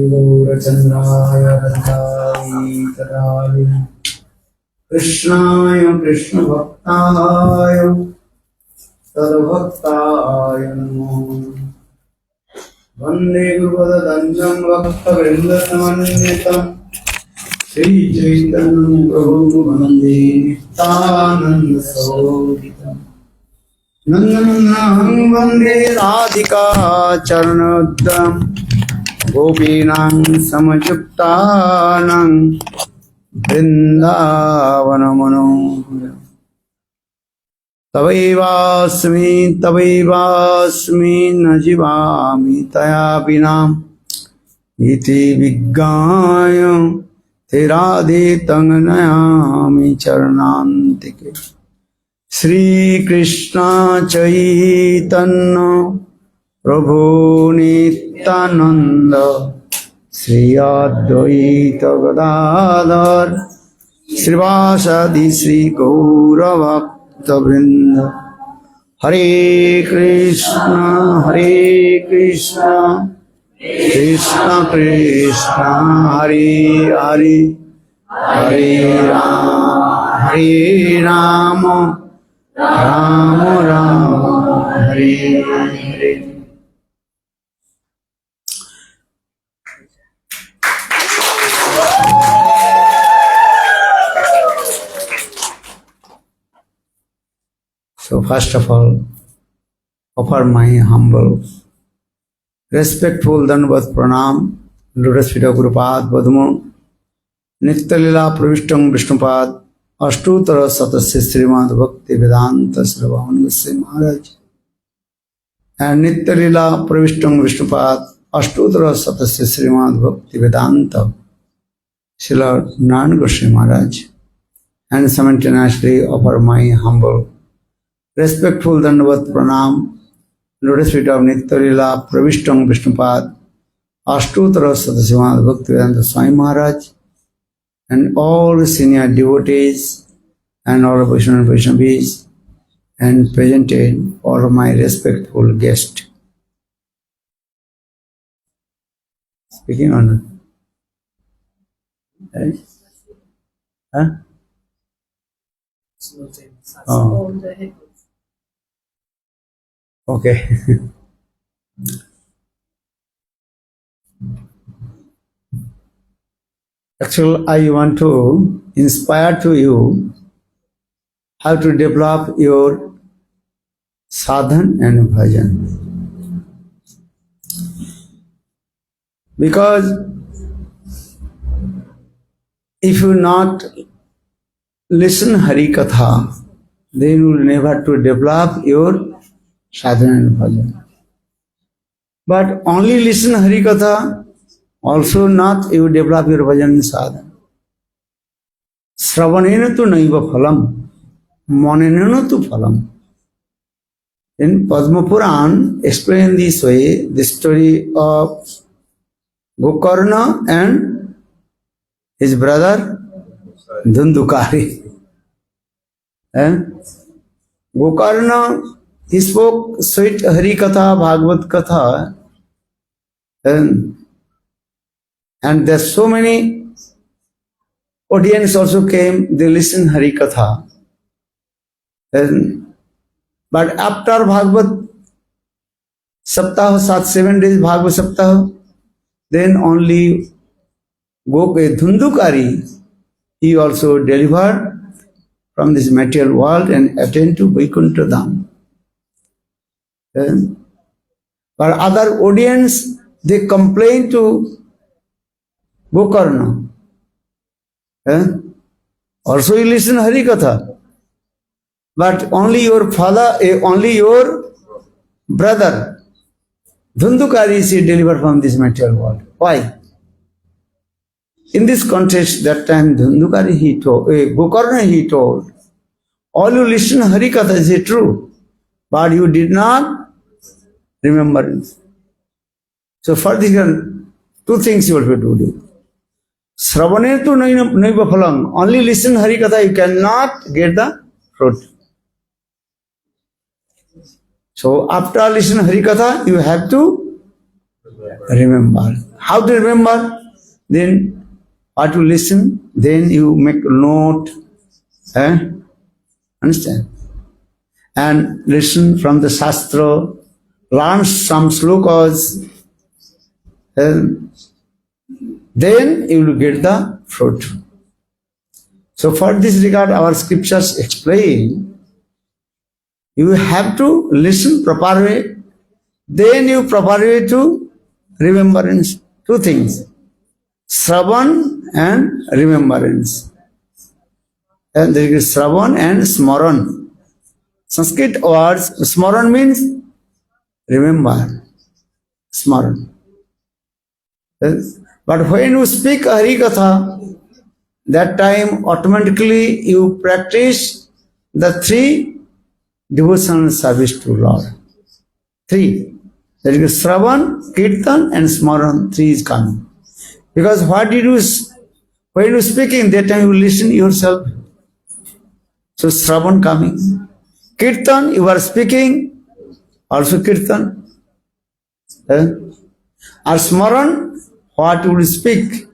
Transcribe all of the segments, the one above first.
गौरचन्द्राय वरदाय कृष्णाय कृष्णभक्ताय तद्भक्ताय नमो वन्दे गुरुपदद्वन्द्वं भक्तवृन्दसमन्वितं श्रीचैतन्यं प्रभुं वन्दे नित्यानन्दसहोदितं नन्दनन्दनं वन्दे राधिका चरणोद्दं गोपीनां समयुक्तानां वृन्दावनमनोहरम् तवैवास्मि न जीवामि तया विना इति विज्ञाय ते राधे तं नयामि चरणान्तिके श्रीकृष्ण चैतन्य प्रभु नित्यानंद श्री अद्वैत गदाधर श्रीवासादि श्री गौरभक्तवृंद हरे Krishna Krishna Krishna Hare Hare Hare Ram Ram Ram Hare Hare. So first of all, offer my humble, respectful Dandavat Pranam, Lotus feet of Gurupad Padmo, Nitya-lila Pravishtam Vishnupad, Ashtutara Satasya Srimad Bhakti Vedanta Sravaman Goswami Maharaj, and Nitya-lila Pravishtam Vishnupad, Ashtutara Satasya Srimad Bhakti Vedanta Srila Narayana Goswami Maharaj, and simultaneously offer my humble, respectful Dandavat Pranam, Lotus feet of Nitya-lila Pravishtam Vishnupad, Ashtutara Satasya Bhakti Vedanta Swami Maharaj, and all senior devotees and all Vaishnavis, and presented all of my respectful guests. Speaking on right? Huh? Oh. Okay. Actually, I want to inspire to you how to develop your sadhan and bhajan. Because if you not listen Hari Katha, then you will never to develop your sadhana and bhajan. But only listen Hari Katha, also not you develop your bhajan and sadhana. Sravanena tu naiva phalam, manenena tu phalam. In Padma Puran explain this way the story of Gokarna and his brother Dhundukari. Gokarna, he spoke sweet Hari Katha, Bhagavad Katha, and there's so many audience also came, they listened Hari Katha. But after Bhagavad Saptah, 7 days Bhagavad Saptah, then only Dhundukari, he also delivered from this material world and attained to Vaikuntha Dham. But other audience, they complain to Gokarna. Also you listen Hari Katha. But only your father, only your brother, Dhundukari is delivered from this material world. Why? In this context, that time Dhundukari he told, Gokarna he told, all you listen Hari Katha is true, but you did not remember it. So for this, two things you will do. Sravane tu naiva phalam. Only listen Hari Katha, you cannot get the fruit. So after listen Hari Katha, you have to Remember. How to remember? Then what you listen, then you make note. Understand? And listen from the Shastra, learn some slokas, then you will get the fruit. So for this regard, our scriptures explain, you have to listen proper way, then you proper way to remembrance. Two things, Shravan and remembrance. And there is Shravan and Smaran. Sanskrit words, Smaran means remember, Smaran. Yes. But when you speak Hari Katha, that time automatically you practice the three devotional service to Lord. Three. That is Shravan, Kirtan and Smaran. Three is coming. Because what did you, when you speaking, that time you listen yourself. So Shravan coming. Kirtan, you are speaking, also Kirtan. Or Smaran, what you will speak,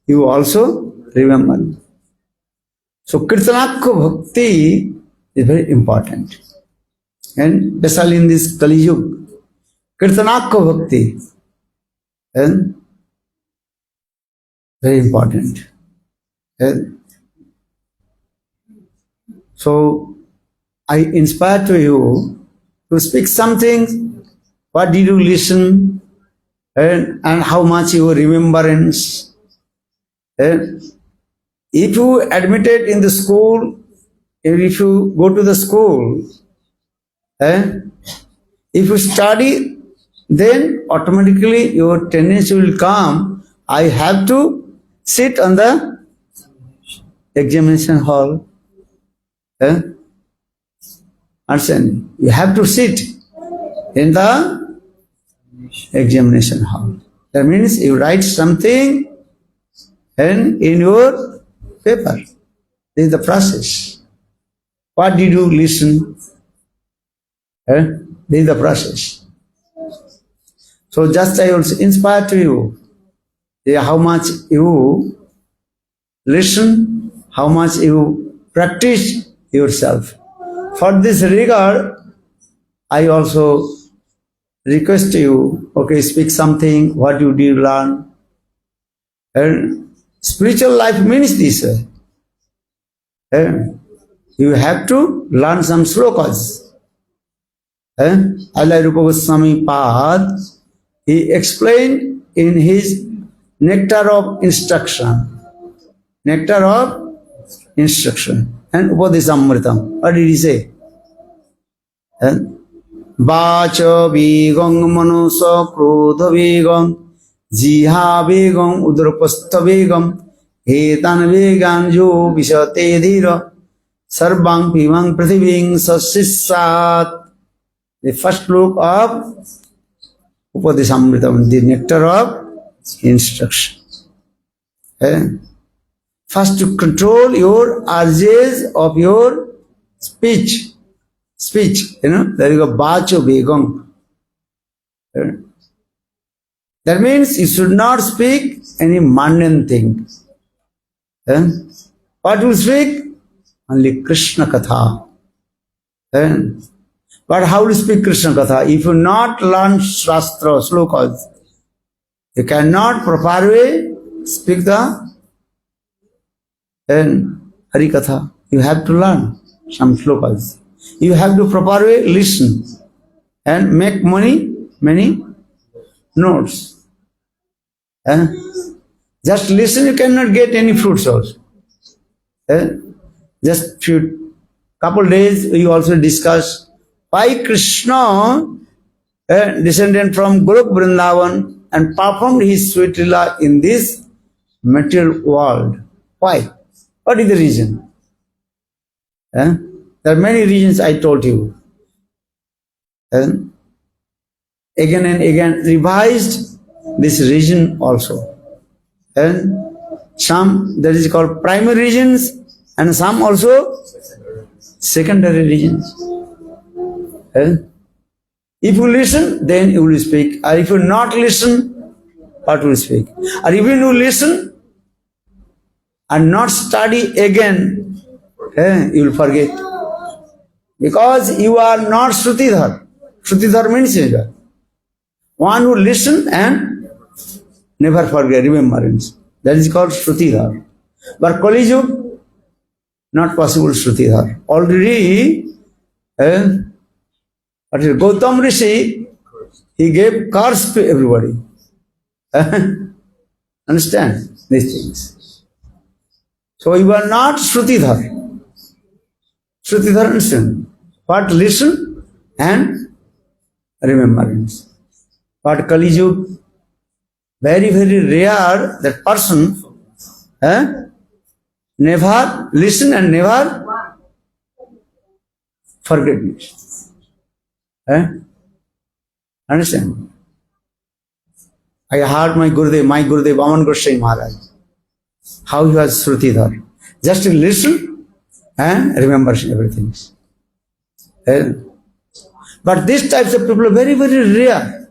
you also remember. So Kirtanakya Bhakti is very important. And especially in this Kali Yuga, Kirtanakya Bhakti is very important. So I inspire to you to speak something. What did you listen? And how much you remembrance. If you admitted in the school, if you go to the school, if you study, then automatically your tendency will come, I have to sit on the examination hall. Understand? You have to sit in the examination hall. That means you write something and in your paper. This is the process. What did you listen? This is the process. So just I also inspire to you how much you listen, how much you practice yourself. For this regard, I also request you, okay, speak something, what you did learn. And spiritual life means this. You have to learn some slokas. Alai Rupa Goswami Pad, he explained in his Nectar of Instruction. Nectar of Instruction. And Upadeshamritam. What did he say? Vacha Vigam Manosa Krodha Vigam Jiha Vigam Udrapastha Vigam Hetan Vigan Jo Vishate Dhira Sarvang Pivang Prathiving Sasisat. The first look of Upadeshamritam, the Nectar of Instruction. First to control your urges of your speech. Speech, there is a bacho begam. That means you should not speak any mundane thing. What you speak? Only Krishna Katha. But how to speak Krishna Katha? If you not learn Shastra, Slokas, you cannot properly speak the Hari Katha. You have to learn some Slokas. You have to properly listen and make many notes. Just listen, you cannot get any fruits also. Just few couple days we also discuss why Krishna descended from Golok Vrindavan and performed his sweet lila in this material world. Why? What is the reason? There are many reasons I told you. Again and again revised this reason also. And some that is called primary reasons and some also secondary reasons. If you listen, then you will speak. Or if you not listen, what will speak. Or even you listen and not study again, you will forget. Because you are not Shrutidhar. Shrutidhar means one who listen and never forget, remembrance. That is called Shrutidhar. But Kali Yuga, not possible Shrutidhar. Already, Gautam Rishi, he gave curse to everybody. Understand these things. So you are not Shrutidhar. Shrutidhar, understand. What listen and remembrance. But Kali Yuga, very, very rare that person never listen and never forget it. Understand? I heard my Gurudev, Vaman Goswami Maharaj, how he was Shrutidhar. Just listen and remember everything. But these types of people are very, very rare.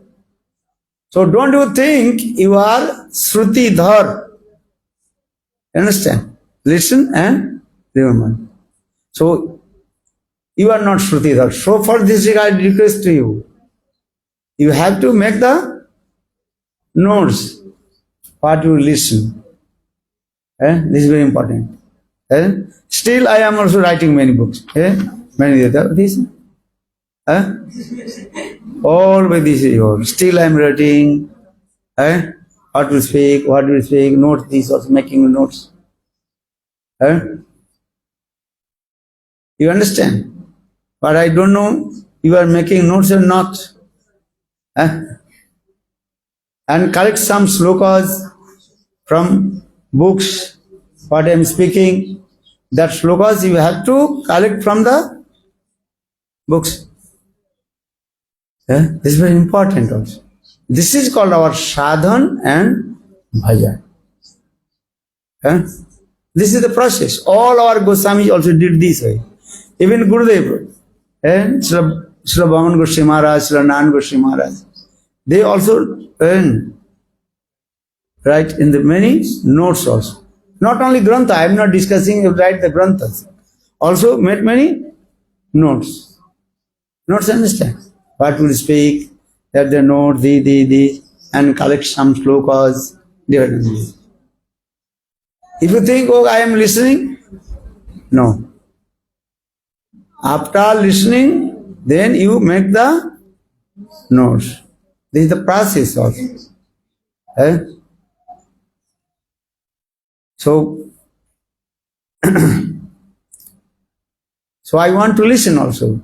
So don't you think you are Shrutidhar. Understand? Listen and remember. So you are not Shrutidhar. So for this I request to you, you have to make the notes what you listen. This is very important. Still I am also writing many books. Many of this. All with this is yours. Still I am writing. What to speak, notes, this also making notes. You understand? But I don't know you are making notes or not. And collect some slokas from books, what I am speaking. That slokas you have to collect from the books. This is very important also. This is called our sadhan and bhajan. This is the process. All our Goswamis also did this way. Even Gurudev, Srila Vaman Goswami Maharaj, Srila Nanan Goswami Maharaj, they also write in the many notes also. Not only Grantha, I am not discussing, write the Granthas. Also made many notes. Notes, understand? What will speak, that the note, the, and collect some slokas. If you think, oh, I am listening, no. After listening, then you make the notes. This is the process also. So, so I want to listen also.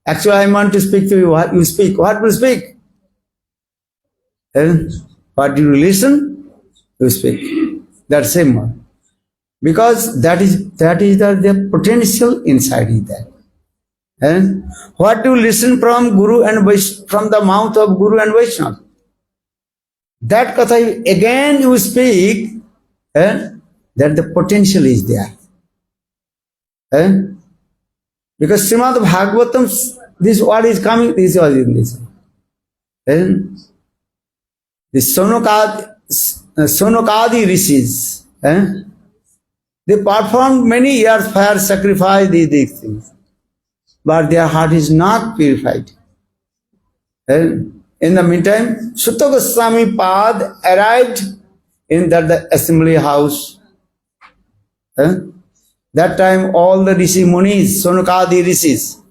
Actually, I want to speak to you. What you speak? What will speak? What you listen, you speak. That same one. Because that is the potential inside is there. And what you listen from Guru and from the mouth of Guru and Vaishnava, that katha again you speak, that the potential is there. Because Srimad Bhagavatam, this word is coming, this was in this. And the Sonokadi rishis, they performed many years fire sacrifice these things. But their heart is not purified. In the meantime, Sutta Goswami Pad arrived in the assembly house. That time all the Rishi Munis, Sonokadi Rishis,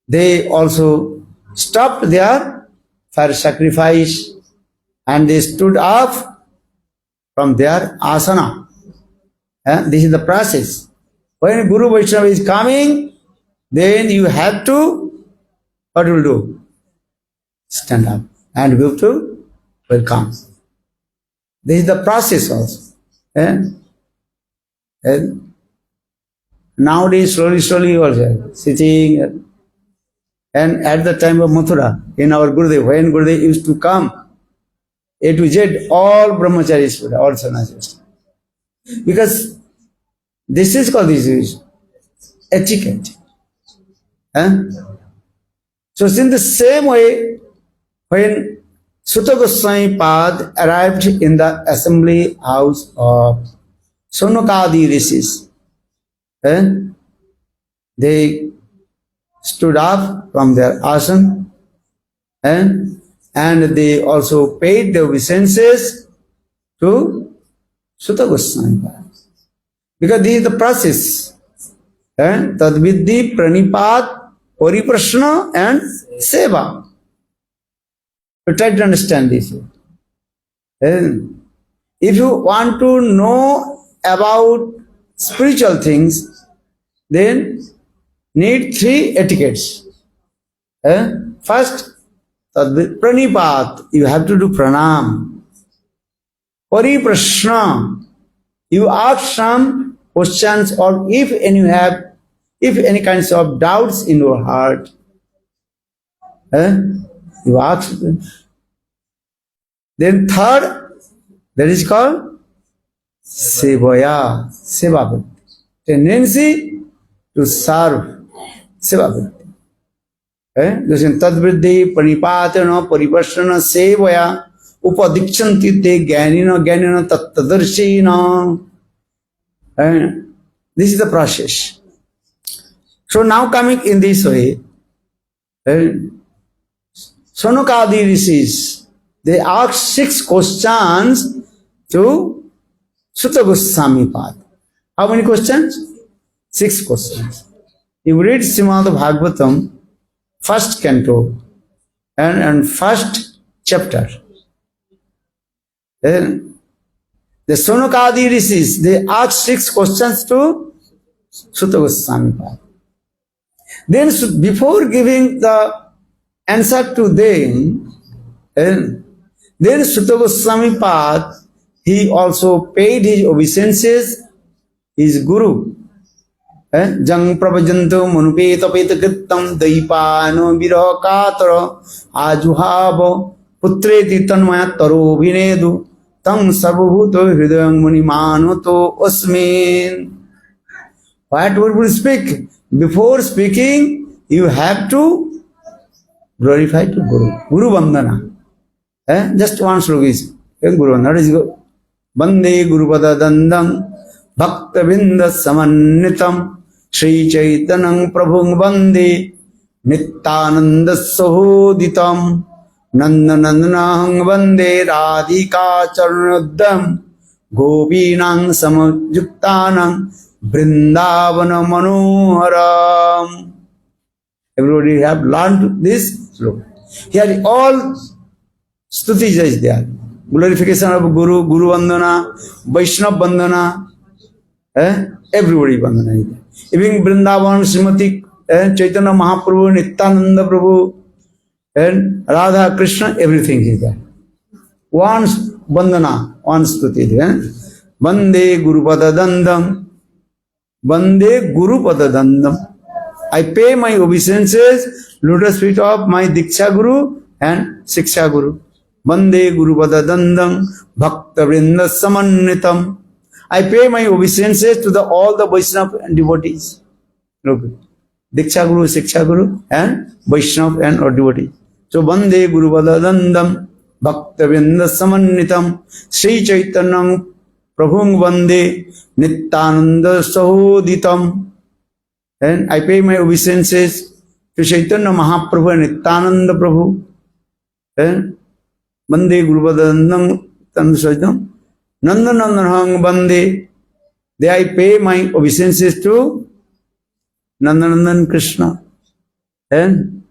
they also stopped their fire sacrifice and they stood up from their asana. This is the process. When Guru Vaishnava is coming, then you have to, what will do? Stand up and go to welcome. This is the process also. And nowadays, slowly also sitting. And at the time of Mathura, in our Gurudev, when Gurudev used to come, A to Z, all brahmacharis, all sannyasis. Because this is called this etiquette. So in the same way, when Sutta Goswami Pad arrived in the assembly house of Sonakadi rishis. They stood up from their asana and they also paid their obeisances to Sutta Goswami Pad. Because this is the process. Tadvidhi, Pranipad, Pariprashna and Seva. You try to understand this. If you want to know about spiritual things, then need 3 etiquettes. First, Pranipad, you have to do pranam. Pariprashna, you ask some questions, or if any kinds of doubts in your heart, you ask them. Then third, that is called Sevaya, Seva Bhakti. Tendency to serve, Seva Bhakti. Tadvriddhi, Pranipatana, Pariprashana, Sevaya, Upadikṣanti te Jnanina Tattadarshina. This is the process. So now coming in this way, Sonakadi rishis, they asked 6 questions to Sutta Goswami Pad. How many questions? 6 questions. You read Srimad Bhagavatam, first canto and first chapter. Then the Sonakadi rishis, they asked 6 questions to Sutta Goswami Pad. Then before giving the answer to them, then Sutta Goswami Pad, he also paid his obeisances, his guru. Jang prabhajanto manupeta peta kittam daipano viraha katara ajuhava putreti tanmaya taro vinedu tam sarvabhuto hridayam manimanoto asmin. What would we speak? Before speaking, you have to glorify to Guru. Guru Vandana. Just one sloka is Guru Vandana. That is Bande Guru Pada Dandam Bhakta Vinda Samannitam Sri Chaitanang Prabhung Bande Nityananda Sahoditam Nandanandanang Bande Radhika Charanadam Gopinang Samajuktanang Vrindavana Manoharam. Everybody have learned this sloka. Here all stutis is there. Glorification of Guru, Guru Vandana, Vaishnava Vandana, everybody Vandana is there. Even Vrindavan, Srimati, Chaitanya Mahaprabhu, Nityananda Prabhu, and Radha Krishna, everything is there. One Vandana, one stuti is there. Vande Guru Pada Dandam. Vande Guru Pada Dandam. I pay my obeisances, lotus feet of my Diksha Guru and Siksha Guru. Vande Guru Pada Dandam Bhakta Vrinda Samannitam. I pay my obeisances to all the Vaishnava and devotees. Okay. Diksha Guru, Siksha Guru and Vaishnava and or devotees. So Vande Guru Pada Dandam Bhakta Vrinda Samannitam Sri Chaitanyam Prabhung Vande Nityananda Sahoditam. And I pay my obeisances to Chaitanya Mahaprabhu and Nityananda Prabhu. And Vande Guru Pada Dandam Tanusajam Nandanandanang Vande. There I pay my obeisances to Nandanandan Krishna. And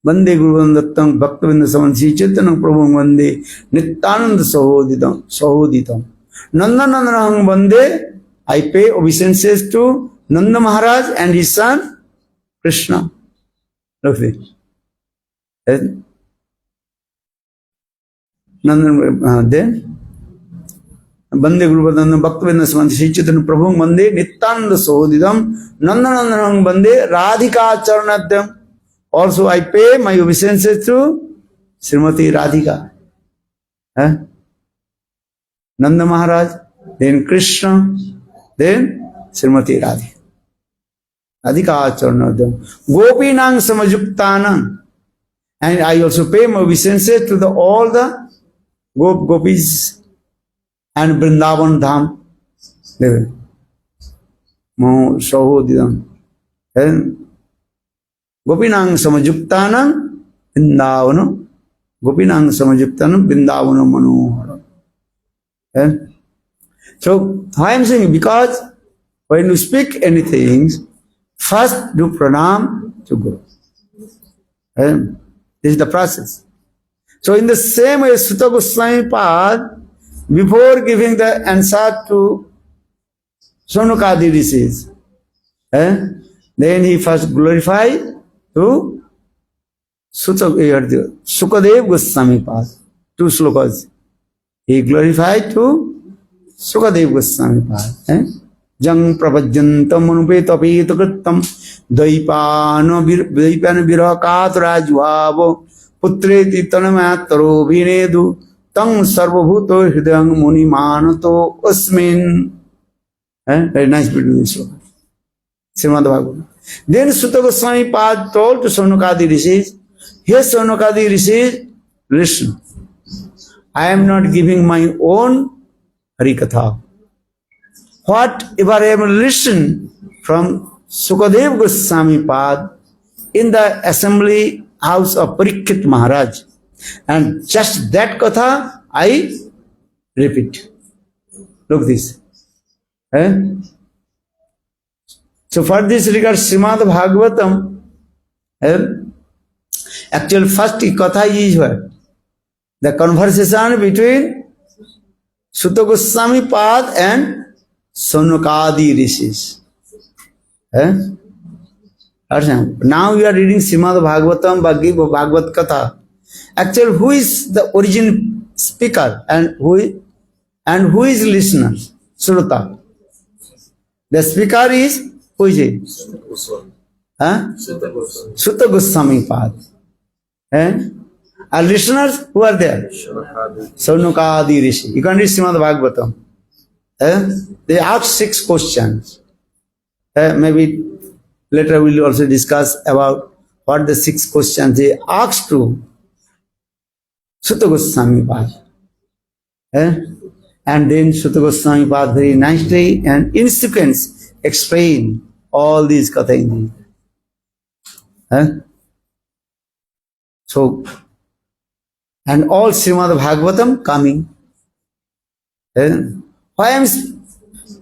Vande Guru Dattam Bhaktavinda Saman Sri Chaitanya Prabhu Vande Nityananda Sahoditam. Nandanandanang Vande. I pay obeisances to Nanda Maharaj and his son Krishna. Look at it. Then Vande Guru Pada Bhaktavinda Samanti Sri Chaitanya Prabhu Vande Nityananda Sahoditam Nandanandanang Vande Radhika Charanadam. Also I pay my obeisances to Srimati Radhika. Nanda Maharaj, then Krishna, then Srimati Radhika. Radhika Charanadam. Gopinang Samajuktanam. And I also pay my obeisances to all the gopis and Vrindavan Dham. Mo Sahodidam. And Gopinang Samajuptanam Vrindavanam. Gopinang Samajuptanam Vrindavanam Manoharam. So, why I am saying? Because when you speak anything, first do pranam to Guru. This is the process. So, in the same way, Sutta Goswami Pad, before giving the answer to Sonukadi rishis, then he first glorified to Sukadev Goswami Pad, 2 slokas. He glorified to Sukadev Goswami Pad. Jang prabhajantam anupetapeeta krittam daipana viraha katurajvavo putreti tanamataro vinedu tang sarvabhuto hridayang munimanato asmin. Very nice beautiful sloka. Srimad Bhagavatam. Then Sutta Goswami Pad told to Sonukadi rishis, here Sonukadi rishis, listen. I am not giving my own Harikatha. Whatever I have listened from Sukadev Goswami Pad in the assembly house of Parikshit Maharaj, and just that Katha I repeat. Look this. So for this regard, Srimad Bhagavatam, actual first Katha is what? The conversation between Sutta Goswami Pad and Sonukadi rishis. Now we are reading Srimad Bhagavatam, Bhagavad Katha. Actually, who is the origin speaker and who is listener? Sruta. The speaker is who is it? Sutta Goswami Pad. And listeners, who are there? Sonukadi rishi. You can read Srimad Bhagavatam. They ask 6 questions. Maybe later we will also discuss about what the 6 questions they asked to Sutta Goswami Pad. And then Sutta Goswami Pad very nicely and in sequence explain all these katha in here. So, and all Srimad Bhagavatam coming. Why I am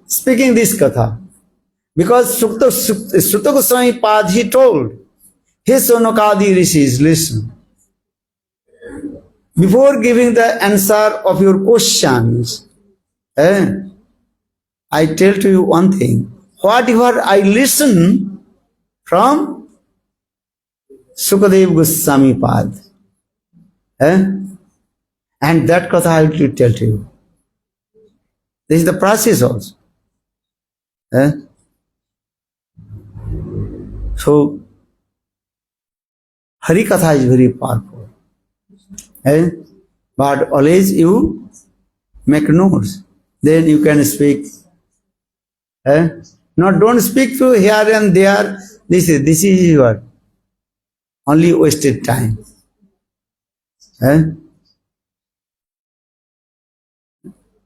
speaking this katha? Because Sutta Goswami Pad, he told his Sonukadi rishis, listen. Before giving the answer of your questions, I tell to you one thing. Whatever I listen from Sukadev Goswami Pad, and that katha I will tell to you. This is the process also. So, Hari Katha is very powerful. But always you make notes. Then you can speak. Not don't speak to here and there. This is your only wasted time.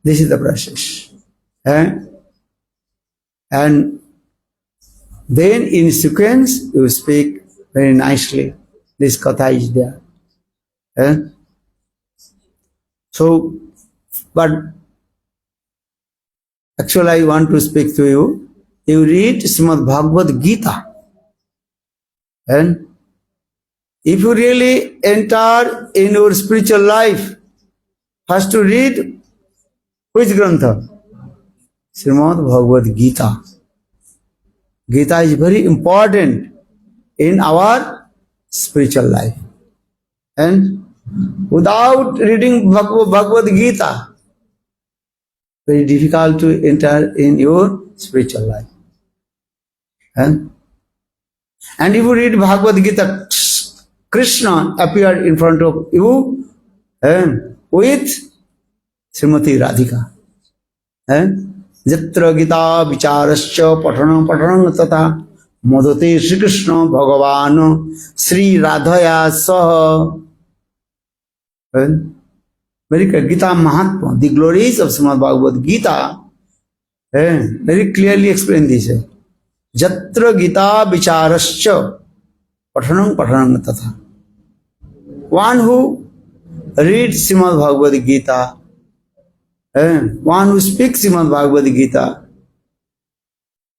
This is the process. And then in sequence you speak very nicely. This katha is there. So, but actually I want to speak to you. You read Srimad Bhagavad Gita. And if you really enter in your spiritual life, first to read which grantha? Srimad Bhagavad Gita. Gita is very important in our spiritual life. And without reading Bhagavad Gita, very difficult to enter in your spiritual life. And if you read Bhagavad Gita, Krishna appeared in front of you with Srimati Radhika. Jatra Gita Vicharascha Patanam Tata Modate Shri Krishna Bhagavan Sri Radhaya Saha. Very clear. Gita Mahatma, the glories of Srimad Bhagavad Gita, very clearly explain this. Jatra Gita Vicharascha Pathanam Pathanam Tatha. One who reads Srimad Bhagavad Gita, one who speaks Srimad Bhagavad Gita,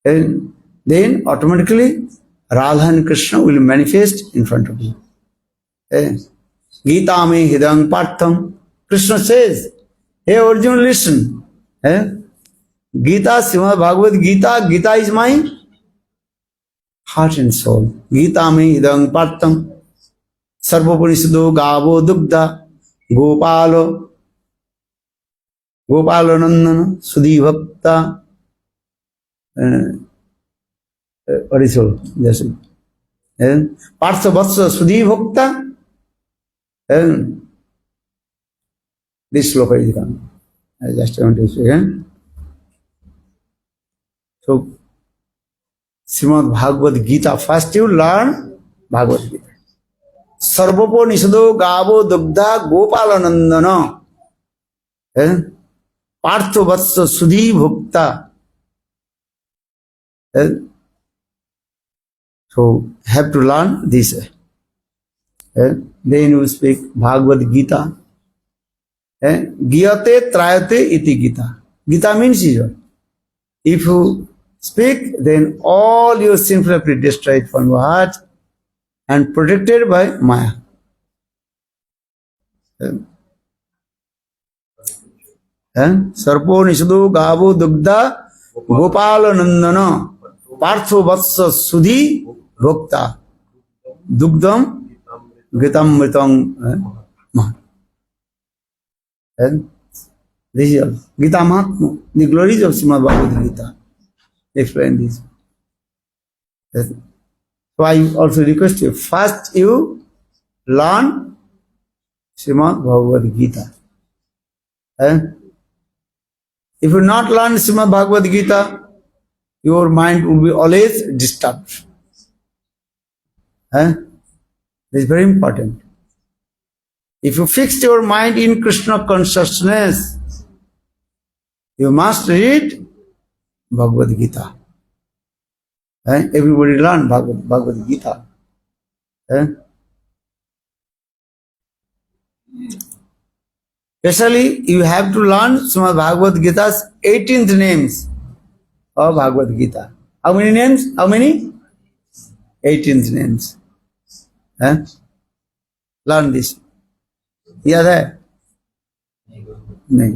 then automatically Radha and Krishna will manifest in front of you. Gita me hidang partham. Krishna says, hey Arjuna, listen. Gita, Srimad Bhagavad Gita, Gita is my heart and soul. Gita me hidang partham. Sarvapurishado gavo dugdha. Gopalo nandana sudhi bhakta. What is all? Yes. Partha vatsa sudhi bhakta. This sloka is gone. I just want to say. So, Srimad Bhagavad Gita. First you learn Bhagavad Gita. Sarvapo nisado gavo dugdha gopalanandana. Partha vatsa sudhi bhakta. So, have to learn this. Then you speak Bhagavad Gita. Giyate trayate iti Gita. Gita means if you speak, then all your sinful will be destroyed from your heart and protected by Maya. Sarpo nisadu gavo dugdha gopala nandana partho vatsa sudhi bhakta dugdam gitam mritang. This is Gita Mahatma, the glories of Srimad Bhagavad Gita. Explain this. So I also request you, first you learn Srimad Bhagavad Gita. If you not learn Srimad Bhagavad Gita, your mind will be always disturbed. This is very important. If you fix your mind in Krishna consciousness, you must read Bhagavad Gita. Everybody learn Bhagavad Gita. Especially, you have to learn Srimad Bhagavad Gita's 18th names of Bhagavad Gita. How many names? How many? 18th names. Learn this. याद है नहीं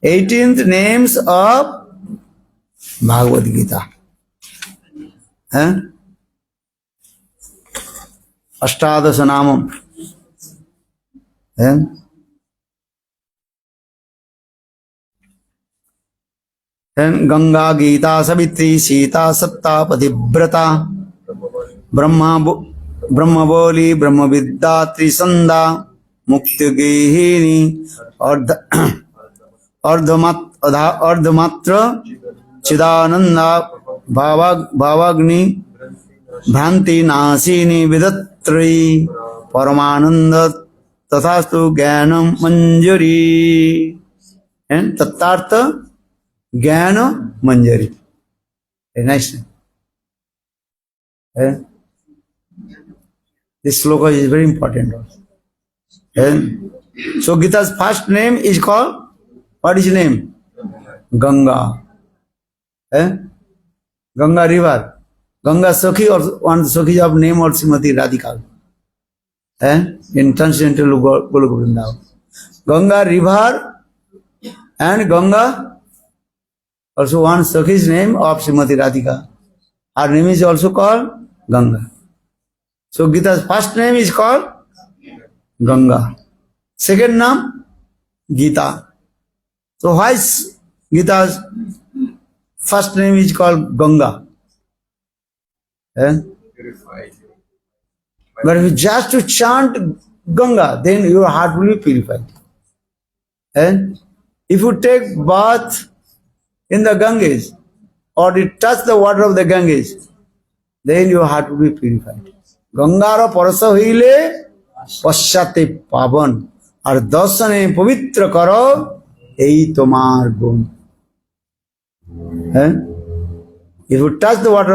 18th names of Bhagavad Gita. अष्टादश नामम. गंगा गीता सवित्री सीता सत्ता पतिव्रता ब्रह्मबोली ब्रह्मविद्या त्रिसंदा मुक्ति गेहिनी अर्धमात्र चिदानंदा भावाग्नि भ्रांति नाशिनी विदत्री परमानंद तथास्तु ज्ञानम मंजरी. तत्तार्थ ज्ञान मंजरी. Nice. This sloka is very important. So Gita's first name is called, what is his name? Ganga. Ganga river. Ganga Sakhi, or one Sakhi of name or Srimati Radhika. In transcendental Golok Vrindavan. Ganga river and Ganga, also one Sakhi's name of Srimati Radhika. Her name is also called Ganga. So Gita's first name is called Ganga. Second name, Gita. So why is Gita's first name is called Ganga? But if you just to chant Ganga, then your heart will be purified. If you take bath in the Ganges, or you touch the water of the Ganges, then your heart will be purified. গঙ্গার পরশ হইলে পশ্চাতে পাবন, আর দর্শনে পবিত্র কর এই তোমার গুণ। হ্যাঁ, if you touch the water